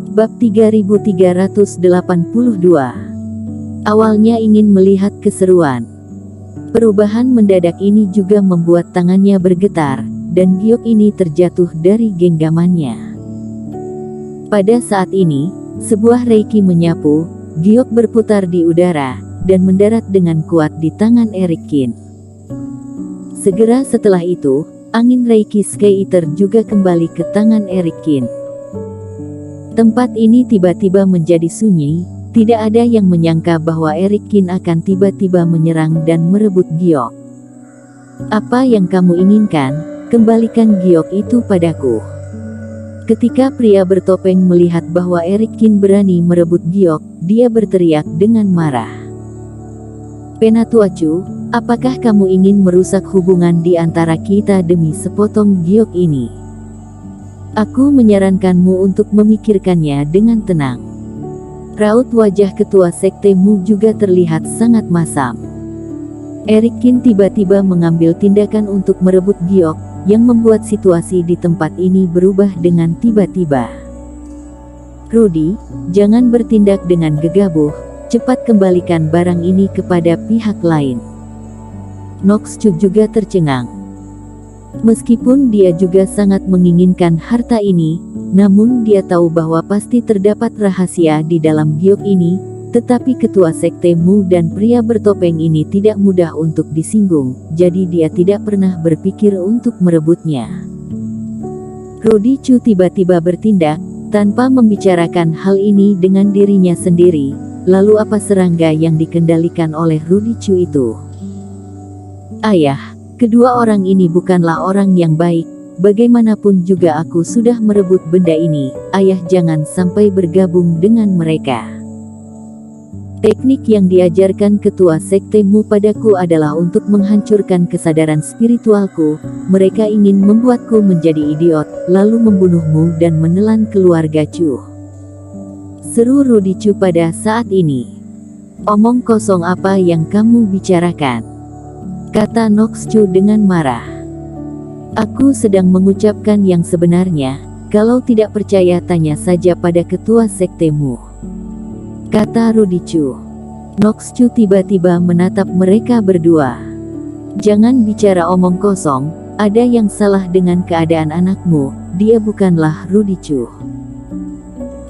Bab 3382. Awalnya ingin melihat keseruan. Perubahan mendadak ini juga membuat tangannya bergetar, dan giok ini terjatuh dari genggamannya. Pada saat ini, sebuah reiki menyapu, giok berputar di udara, dan mendarat dengan kuat di tangan Erikin. Segera setelah itu, angin reiki Sky-Eater juga kembali ke tangan Erikin. Tempat ini tiba-tiba menjadi sunyi, tidak ada yang menyangka bahwa Erikin akan tiba-tiba menyerang dan merebut giok. Apa yang kamu inginkan? Kembalikan giok itu padaku. Ketika pria bertopeng melihat bahwa Erikin berani merebut giok, dia berteriak dengan marah. Penatuacu, apakah kamu ingin merusak hubungan di antara kita demi sepotong giok ini? Aku menyarankanmu untuk memikirkannya dengan tenang. Raut wajah ketua sektemu juga terlihat sangat masam. Erikin tiba-tiba mengambil tindakan untuk merebut giok, yang membuat situasi di tempat ini berubah dengan tiba-tiba. Rudy, jangan bertindak dengan gegabah, cepat kembalikan barang ini kepada pihak lain. Noxus juga tercengang. Meskipun dia juga sangat menginginkan harta ini, namun dia tahu bahwa pasti terdapat rahasia di dalam giok ini, tetapi ketua sektemu dan pria bertopeng ini tidak mudah untuk disinggung, jadi dia tidak pernah berpikir untuk merebutnya. Rudy Chu tiba-tiba bertindak, tanpa membicarakan hal ini dengan dirinya sendiri. Lalu apa serangga yang dikendalikan oleh Rudy Chu itu? Ayah, kedua orang ini bukanlah orang yang baik. Bagaimanapun juga aku sudah merebut benda ini. Ayah, jangan sampai bergabung dengan mereka. Teknik yang diajarkan ketua sektemu padaku adalah untuk menghancurkan kesadaran spiritualku. Mereka ingin membuatku menjadi idiot, lalu membunuhmu dan menelan keluarga Chu. Seru Rudy Chu pada saat ini. Omong kosong apa yang kamu bicarakan? Kata Noxus Chu dengan marah. Aku sedang mengucapkan yang sebenarnya. Kalau tidak percaya tanya saja pada ketua sektemu, kata Rudy Chu. Noxus Chu tiba-tiba menatap mereka berdua. Jangan bicara omong kosong, ada yang salah dengan keadaan anakmu, dia bukanlah Rudy Chu.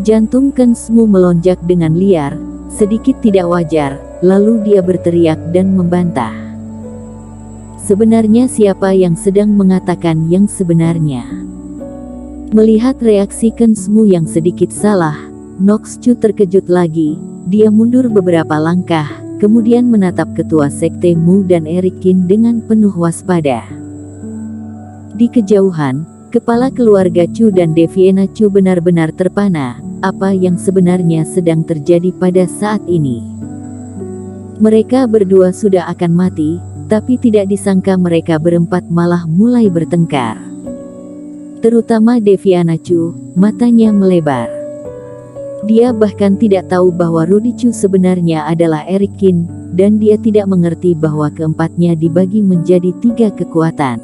Jantung Kensmu melonjak dengan liar, sedikit tidak wajar, lalu dia berteriak dan membantah. Sebenarnya siapa yang sedang mengatakan yang sebenarnya? Melihat reaksi Kensmu yang sedikit salah, Noxus Chu terkejut lagi. Dia mundur beberapa langkah, kemudian menatap ketua sektemu dan Erikin dengan penuh waspada. Di kejauhan, kepala keluarga Chu dan Deviena Chu benar-benar terpana. Apa yang sebenarnya sedang terjadi pada saat ini? Mereka berdua sudah akan mati, tapi tidak disangka mereka berempat malah mulai bertengkar. Terutama Deviena Chu, matanya melebar. Dia bahkan tidak tahu bahwa Rudy Chu sebenarnya adalah Erikin, dan dia tidak mengerti bahwa keempatnya dibagi menjadi 3 kekuatan.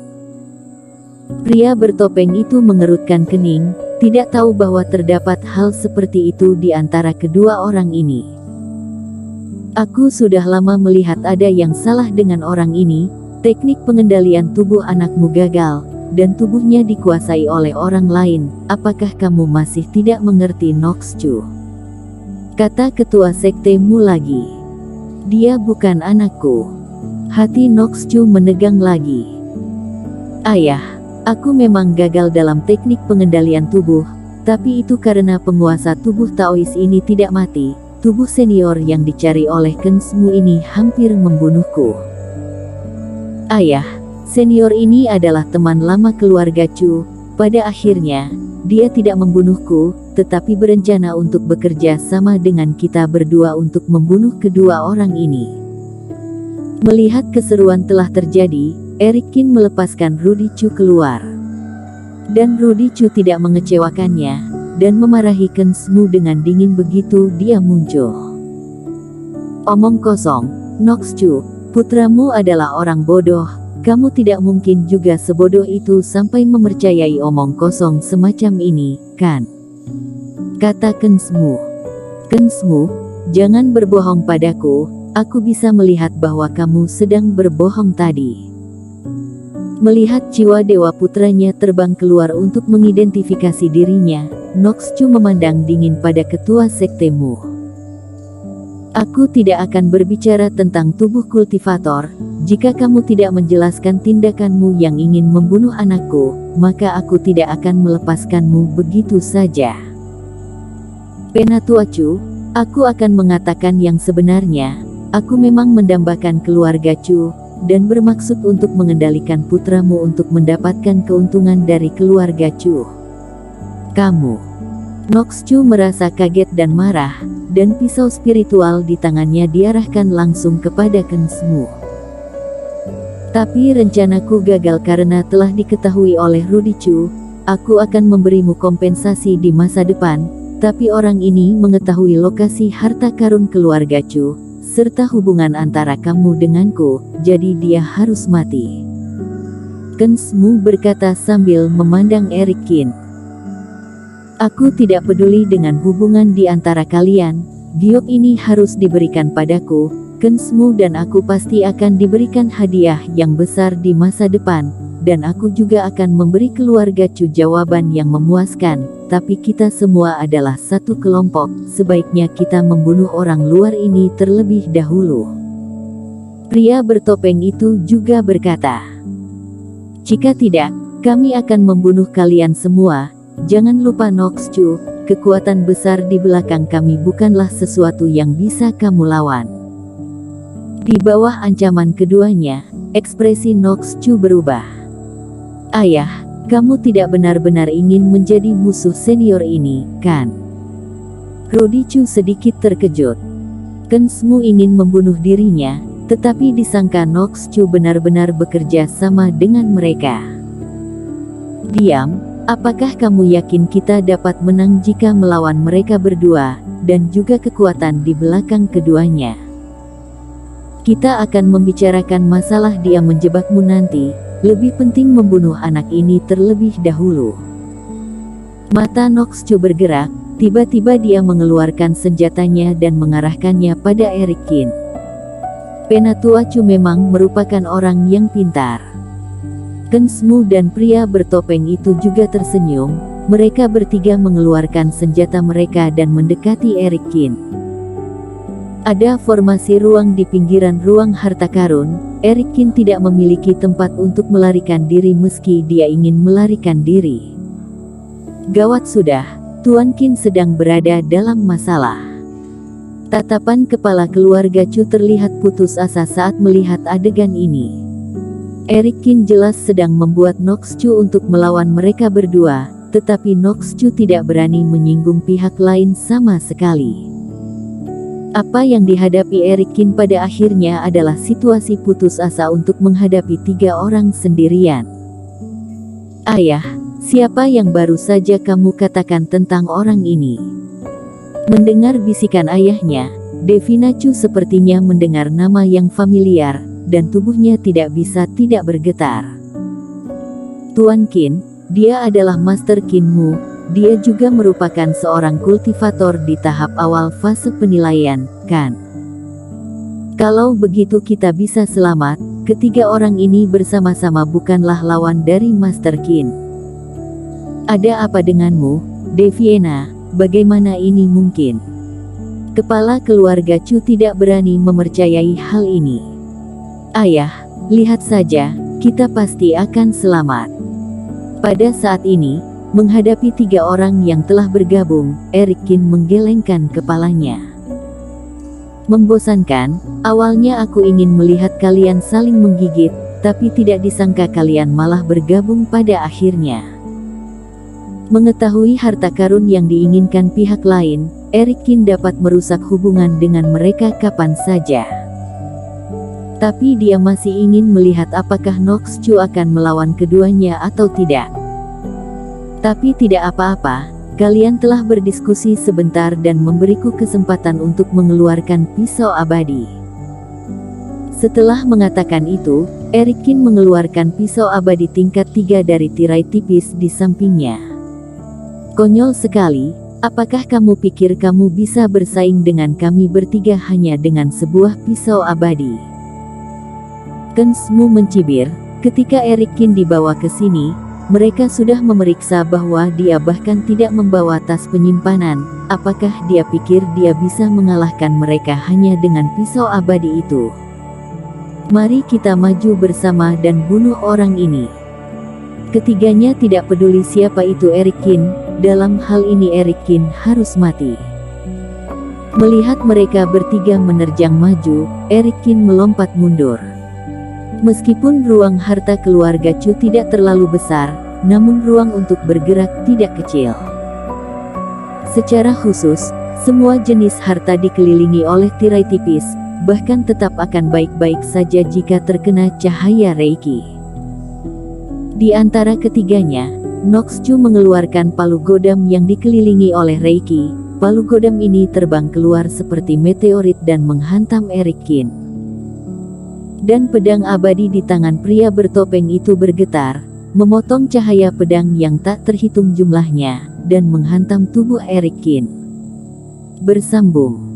Pria bertopeng itu mengerutkan kening, tidak tahu bahwa terdapat hal seperti itu di antara kedua orang ini. Aku sudah lama melihat ada yang salah dengan orang ini. Teknik pengendalian tubuh anakmu gagal, dan tubuhnya dikuasai oleh orang lain. Apakah kamu masih tidak mengerti, Noxus Chu? Kata ketua sektemu lagi. Dia bukan anakku. Hati Noxus Chu menegang lagi. Ayah, aku memang gagal dalam teknik pengendalian tubuh, tapi itu karena penguasa tubuh Taois ini tidak mati. Tubuh senior yang dicari oleh Kensmu ini hampir membunuhku. Ayah, senior ini adalah teman lama keluarga Chu. Pada akhirnya, dia tidak membunuhku, tetapi berencana untuk bekerja sama dengan kita berdua untuk membunuh kedua orang ini. Melihat keseruan telah terjadi, Erikin melepaskan Rudy Chu keluar. Dan Rudy Chu tidak mengecewakannya, dan memarahi Kensmu dengan dingin begitu dia muncul. Omong kosong, Noxus Chu, putramu adalah orang bodoh. Kamu tidak mungkin juga sebodoh itu sampai mempercayai omong kosong semacam ini, kan? kata Kensmu. Kensmu, jangan berbohong padaku, aku bisa melihat bahwa kamu sedang berbohong tadi. Melihat jiwa Dewa Putranya terbang keluar untuk mengidentifikasi dirinya, Noxcu memandang dingin pada ketua sektemu. Aku tidak akan berbicara tentang tubuh kultivator. Jika kamu tidak menjelaskan tindakanmu yang ingin membunuh anakku, maka aku tidak akan melepaskanmu begitu saja. Penatuacu, aku akan mengatakan yang sebenarnya. Aku memang mendambakan keluarga Chu, dan bermaksud untuk mengendalikan putramu untuk mendapatkan keuntungan dari keluarga Chu. Kamu. Noxcu merasa kaget dan marah, dan pisau spiritual di tangannya diarahkan langsung kepada Kensmu. Tapi rencanaku gagal karena telah diketahui oleh Rudy Chu. Aku akan memberimu kompensasi di masa depan, tapi orang ini mengetahui lokasi harta karun keluarga Chu, serta hubungan antara kamu denganku, jadi dia harus mati. Kensmu berkata sambil memandang Eric Qin. Aku tidak peduli dengan hubungan di antara kalian, giok ini harus diberikan padaku, Kensmu dan aku pasti akan diberikan hadiah yang besar di masa depan, dan aku juga akan memberi keluarga Chu jawaban yang memuaskan, tapi kita semua adalah satu kelompok, sebaiknya kita membunuh orang luar ini terlebih dahulu. Pria bertopeng itu juga berkata, jika tidak, kami akan membunuh kalian semua. Jangan lupa Noxcu, kekuatan besar di belakang kami bukanlah sesuatu yang bisa kamu lawan. Di bawah ancaman keduanya, ekspresi Noxcu berubah. Ayah, kamu tidak benar-benar ingin menjadi musuh senior ini, kan? Rudy Chu sedikit terkejut. Kensmu ingin membunuh dirinya, tetapi disangka Noxcu benar-benar bekerja sama dengan mereka. Diam. Apakah kamu yakin kita dapat menang jika melawan mereka berdua, dan juga kekuatan di belakang keduanya? Kita akan membicarakan masalah dia menjebakmu nanti, lebih penting membunuh anak ini terlebih dahulu. Mata Noxcu bergerak, tiba-tiba dia mengeluarkan senjatanya dan mengarahkannya pada Eric Qin. Penatuacu memang merupakan orang yang pintar. Kensmu dan pria bertopeng itu juga tersenyum, mereka bertiga mengeluarkan senjata mereka dan mendekati Eric Qin. Ada formasi ruang di pinggiran ruang harta karun, Eric Qin tidak memiliki tempat untuk melarikan diri meski dia ingin melarikan diri. Gawat sudah, Tuan Qin sedang berada dalam masalah. Tatapan kepala keluarga Chu terlihat putus asa saat melihat adegan ini. Eric Qin jelas sedang membuat Noxcu untuk melawan mereka berdua, tetapi Noxcu tidak berani menyinggung pihak lain sama sekali. Apa yang dihadapi Eric Qin pada akhirnya adalah situasi putus asa untuk menghadapi 3 orang sendirian. Ayah, siapa yang baru saja kamu katakan tentang orang ini? Mendengar bisikan ayahnya, Devina Chu sepertinya mendengar nama yang familiar, dan tubuhnya tidak bisa tidak bergetar. Tuan Qin, dia adalah Master Qinmu, dia juga merupakan seorang kultivator di tahap awal fase penilaian, kan? Kalau begitu kita bisa selamat, ketiga orang ini bersama-sama bukanlah lawan dari Master Qin. Ada apa denganmu, Deviena, bagaimana ini mungkin? Kepala keluarga Chu tidak berani mempercayai hal ini. Ayah, lihat saja, kita pasti akan selamat. Pada saat ini, menghadapi 3 orang yang telah bergabung, Eric Qin menggelengkan kepalanya. Membosankan, awalnya aku ingin melihat kalian saling menggigit, tapi tidak disangka kalian malah bergabung pada akhirnya. Mengetahui harta karun yang diinginkan pihak lain, Eric Qin dapat merusak hubungan dengan mereka kapan saja. Tapi dia masih ingin melihat apakah Noxcu akan melawan keduanya atau tidak. Tapi tidak apa-apa, kalian telah berdiskusi sebentar dan memberiku kesempatan untuk mengeluarkan pisau abadi. Setelah mengatakan itu, Eric Qin mengeluarkan pisau abadi tingkat 3 dari tirai tipis di sampingnya. Konyol sekali, Apakah kamu pikir kamu bisa bersaing dengan kami bertiga hanya dengan sebuah pisau abadi? Kensmu mencibir. Ketika Erik Kin dibawa ke sini, mereka sudah memeriksa bahwa dia bahkan tidak membawa tas penyimpanan. Apakah dia pikir dia bisa mengalahkan mereka hanya dengan pisau abadi itu? Mari kita maju bersama dan bunuh orang ini. Ketiganya tidak peduli siapa itu Erik Kin. Dalam hal ini Erik Kin harus mati. Melihat mereka bertiga menerjang maju, Erik Kin melompat mundur. Meskipun ruang harta keluarga Chu tidak terlalu besar, namun ruang untuk bergerak tidak kecil. Secara khusus, semua jenis harta dikelilingi oleh tirai tipis, bahkan tetap akan baik-baik saja jika terkena cahaya Reiki. Di antara ketiganya, Nox Chu mengeluarkan palu godam yang dikelilingi oleh Reiki. Palu godam ini terbang keluar seperti meteorit dan menghantam Erik Kin. Dan pedang abadi di tangan pria bertopeng itu bergetar, memotong cahaya pedang yang tak terhitung jumlahnya, dan menghantam tubuh Erik Kin. Bersambung.